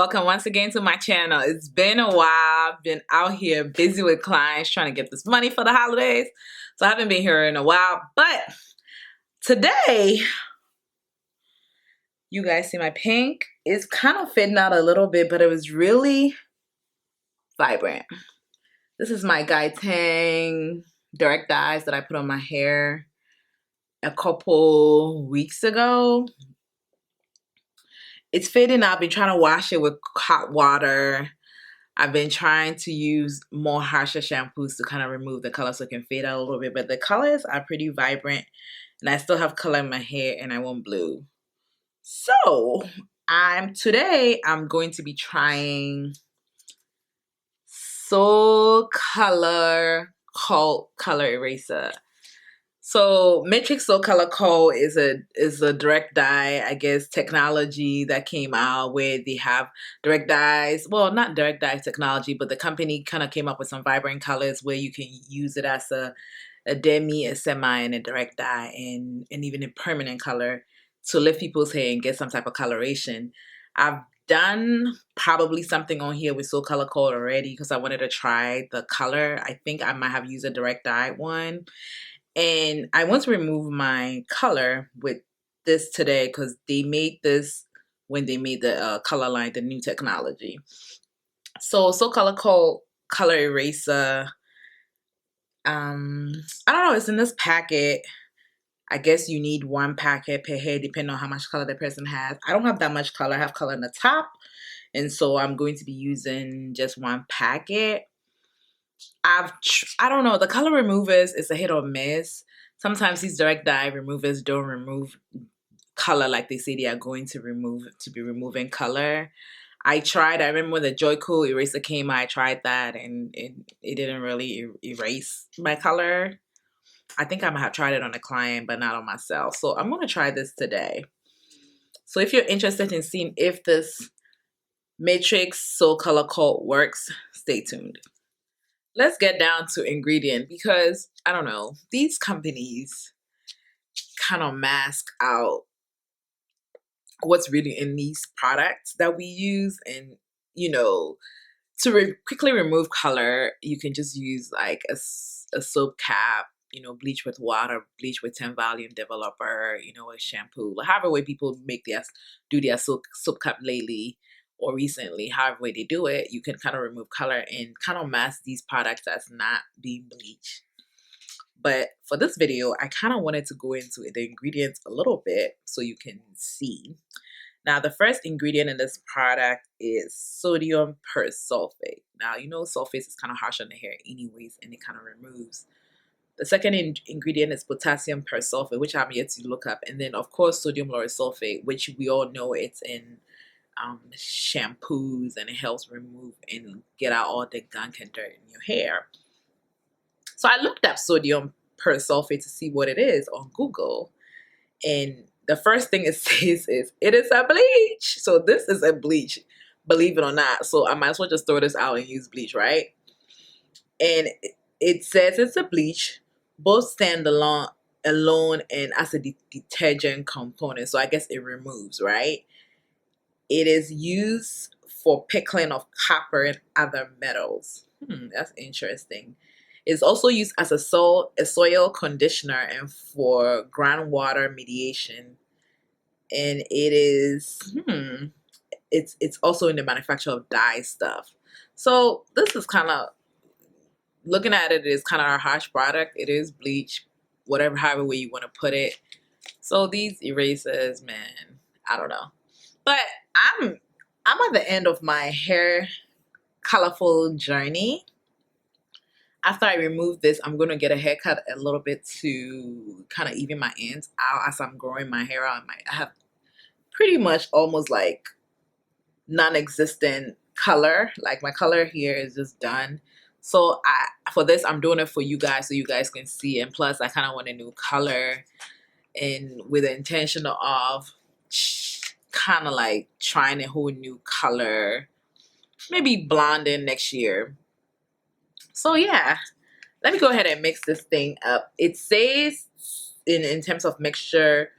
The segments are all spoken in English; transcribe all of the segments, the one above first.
welcome once again to my channel. It's been a while. I've been out here busy with clients trying to get this money for the holidays. So I haven't been here in a while. But today, you guys see my pink? It's kind of fading out a little bit, but it was really vibrant. This is my Guy Tang direct dyes that I put on my hair a couple weeks ago. It's fading out. I've been trying to wash it with hot water. I've been trying to use more harsher shampoos to kind of remove the color so it can fade out a little bit. But the colors are pretty vibrant. And I still have color in my hair and I want blue. So today I'm going to be trying Socolor Cult Color Eraser. So Matrix Socolor Cult is a direct dye, I guess, technology that came out where they have direct dyes. Well, not direct dye technology, but the company kind of came up with some vibrant colors where you can use it as a demi, a semi, and a direct dye, and even a permanent color to lift people's hair and get some type of coloration. I've done probably something on here with Socolor Cult already because I wanted to try the color. I think I might have used a direct dye one. And I want to remove my color with this today because they made this when they made the color line, the new technology. So Socolor Cult Color Eraser. I don't know. It's in this packet. I guess you need one packet per hair depending on how much color the person has. I don't have that much color. I have color in the top. And so I'm going to be using just one packet. I don't know, the color removers is a hit or miss. Sometimes these direct dye removers don't remove color like they say they are going to be removing color. I remember when the Joyco eraser came, I tried that and it didn't really erase my color. I think I might have tried it on a client, but not on myself. So I'm going to try this today. So if you're interested in seeing if this Matrix Socolor Cult works, stay tuned. Let's get down to ingredient because, I don't know, these companies kind of mask out what's really in these products that we use. And, you know, to quickly remove color, you can just use like a soap cap, you know, bleach with water, bleach with 10 volume developer, you know, a shampoo, however way people do their soap cap lately. Or recently, however way they do it, you can kind of remove color and kind of mask these products as not being bleached. But for this video, I kind of wanted to go into the ingredients a little bit so you can see. Now, the first ingredient in this product is sodium persulfate. Now, you know sulfates is kind of harsh on the hair anyways, and it kind of removes. The second ingredient is potassium persulfate, which I'm yet to look up. And then, of course, sodium lauryl sulfate, which we all know it's in shampoos, and it helps remove and get out all the gunk and dirt in your hair. So I looked up sodium persulfate to see what it is on Google, and the first thing it says is it is a bleach. So this is a bleach, believe it or not. So I might as well just throw this out and use bleach, right? And it says it's a bleach, both stand alone and as a detergent component. So I guess it removes, right? It is used for pickling of copper and other metals. That's interesting. It's also used as a soil conditioner and for groundwater mediation. And it is, it's also in the manufacture of dye stuff. So this is kind of, looking at it, is kind of a harsh product. It is bleach, however way you want to put it. So these erasers, man, I don't know. But I'm at the end of my hair colorful journey. After I remove this, I'm going to get a haircut a little bit to kind of even my ends out as I'm growing my hair out. I have pretty much almost like non-existent color. Like my color here is just done. So for this, I'm doing it for you guys so you guys can see. And plus, I kind of want a new color, and with the intention of kind of like trying a whole new color, maybe blonding next year. So yeah, let me go ahead and mix this thing up. It says in terms of mixture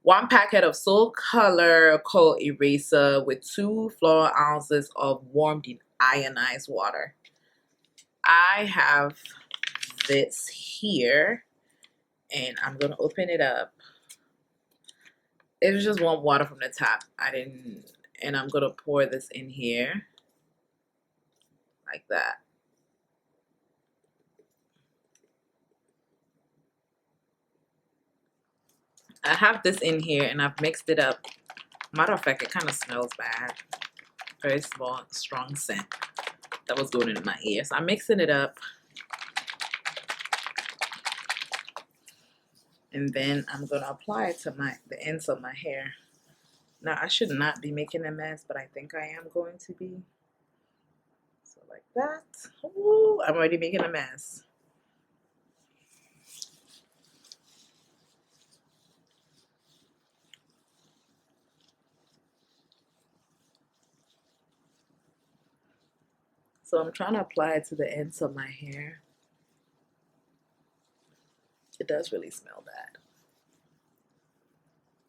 1 packet of Socolor coal eraser with 2 floral ounces of warm ionized water. I have this here, and I'm gonna open it up. It was just warm water from the tap. And I'm gonna pour this in here like that. I have this in here and I've mixed it up. Matter of fact, it kind of smells bad. Very small, strong scent that was going in my ear. So I'm mixing it up. And then I'm gonna apply it to the ends of my hair. Now I should not be making a mess, but I think I am going to be. So like that. Ooh, I'm already making a mess. So I'm trying to apply it to the ends of my hair. It does really smell bad.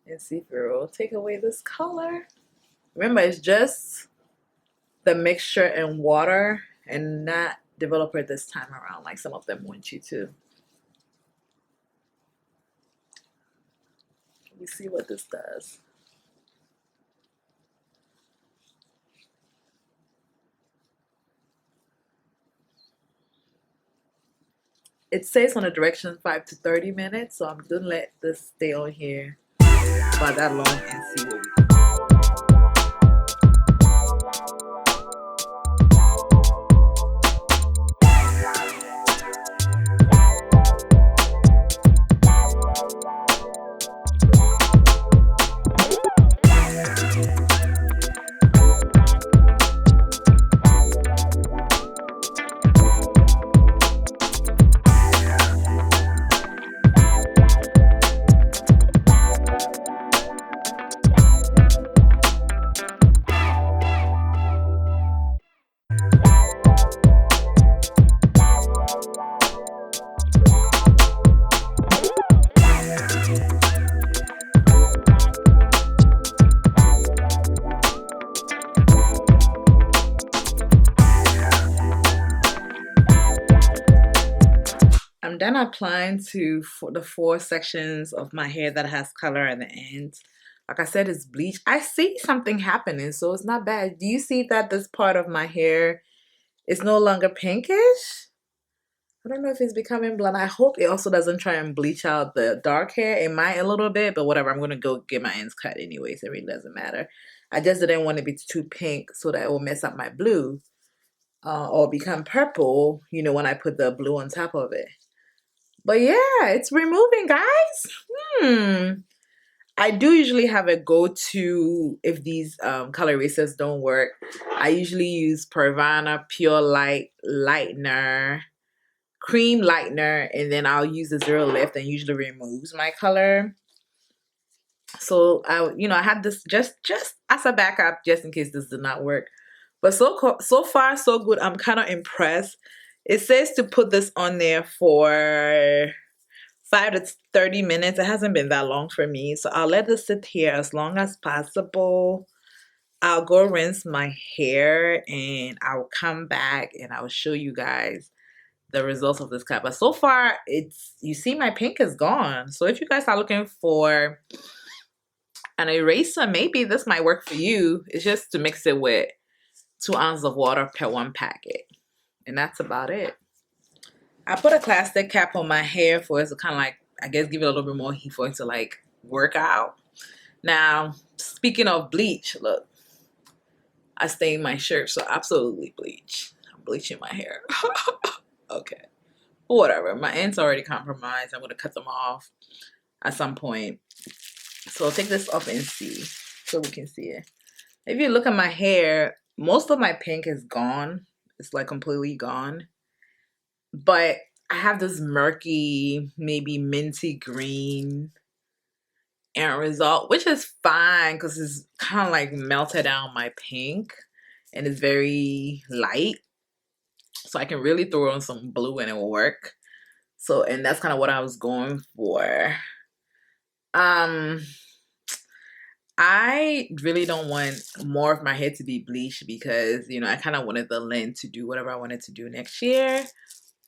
And see if it will take away this color. Remember, it's just the mixture and water and not developer this time around like some of them want you to. Let me see what this does. It says on the directions 5 to 30 minutes, so I'm gonna let this stay on here about that long and see what we can. I'm done applying to the 4 sections of my hair that has color at the end. Like I said, it's bleach. I see something happening, so it's not bad. Do you see that this part of my hair is no longer pinkish? I don't know if it's becoming blonde. I hope it also doesn't try and bleach out the dark hair. It might a little bit, but whatever. I'm going to go get my ends cut anyways. It really doesn't matter. I just didn't want it to be too pink so that it will mess up my blue or become purple, you know, when I put the blue on top of it. But yeah, it's removing, guys. I do usually have a go-to if these color erasers don't work. I usually use Pervana Pure Light Lightener, Cream Lightener, and then I'll use the Zero Lift and usually removes my color. So I had this just as a backup just in case this did not work. But so far so good. I'm kind of impressed. It says to put this on there for 5 to 30 minutes. It hasn't been that long for me. So I'll let this sit here as long as possible. I'll go rinse my hair and I'll come back and I'll show you guys the results of this cut. But so far, you see my pink is gone. So if you guys are looking for an eraser, maybe this might work for you. It's just to mix it with 2 ounces of water per 1 packet. And that's about it. I put a plastic cap on my hair for it to kind of like, I guess, give it a little bit more heat for it to like work out. Now, speaking of bleach, look, I stained my shirt, so absolutely bleach. I'm bleaching my hair. Okay. Whatever. My ends already compromised. I'm going to cut them off at some point. So I'll take this off and see so we can see it. If you look at my hair, most of my pink is gone. It's like completely gone. But I have this murky, maybe minty green end result, which is fine because it's kind of like melted down my pink and it's very light. So I can really throw on some blue and it will work. So, and that's kind of what I was going for. I really don't want more of my hair to be bleached because, you know, I kind of wanted the length to do whatever I wanted to do next year.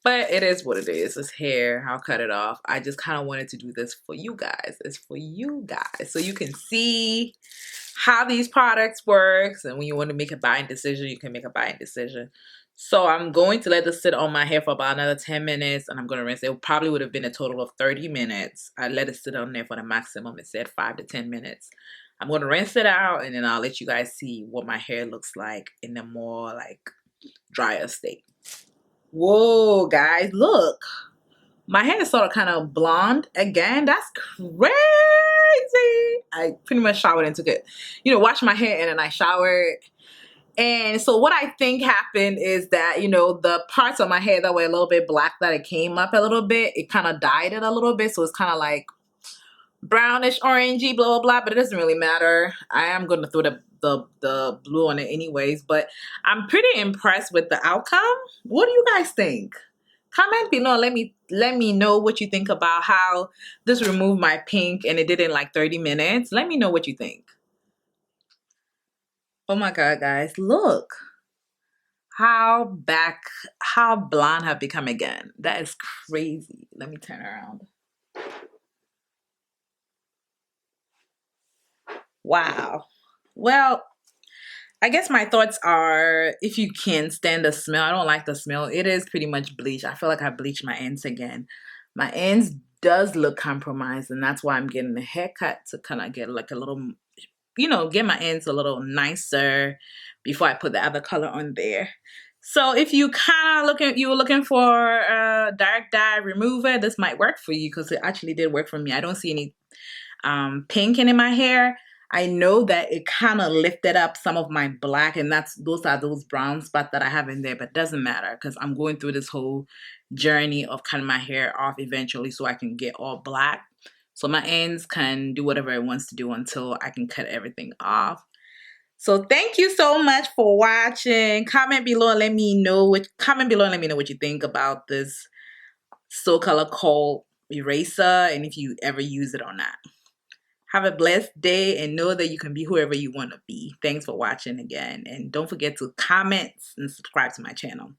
But it is what it is. It's hair. I'll cut it off. I just kind of wanted to do this for you guys. It's for you guys. So you can see how these products works. And when you want to make a buying decision, you can make a buying decision. So I'm going to let this sit on my hair for about another 10 minutes. And I'm going to rinse it. It probably would have been a total of 30 minutes. I let it sit on there for the maximum. It said 5 to 10 minutes. I'm going to rinse it out. And then I'll let you guys see what my hair looks like in the more like drier state. Whoa, guys, look. My hair is sort of kind of blonde again. That's crazy. I pretty much showered and took it, you know, washed my hair and then I showered. And so what I think happened is that, you know, the parts of my hair that were a little bit black that it came up a little bit, it kind of dyed it a little bit. So it's kind of like brownish, orangey, blah, blah, blah. But it doesn't really matter. I am going to throw the blue on it anyways. But I'm pretty impressed with the outcome. What do you guys think? Comment below. Let me know what you think about how this removed my pink and it did in like 30 minutes. Let me know what you think. Oh my god, guys, look how blonde I've become again. That is crazy. Let me turn around. Wow. Well, I guess my thoughts are if you can stand the smell, I don't like the smell. It is pretty much bleach. I feel like I bleached my ends again. My ends does look compromised, and that's why I'm getting a haircut to kind of get like a little, you know, get my ends a little nicer before I put the other color on there. So if you you were looking for a dark dye remover, this might work for you because it actually did work for me. I don't see any pink in my hair. I know that it kind of lifted up some of my black, and those are those brown spots that I have in there, but it doesn't matter because I'm going through this whole journey of cutting my hair off eventually so I can get all black. So my ends can do whatever it wants to do until I can cut everything off. So thank you so much for watching. Comment below and let me know what you think about this Socolor Kohl eraser and if you ever use it or not. Have a blessed day and know that you can be whoever you want to be. Thanks for watching again. And don't forget to comment and subscribe to my channel.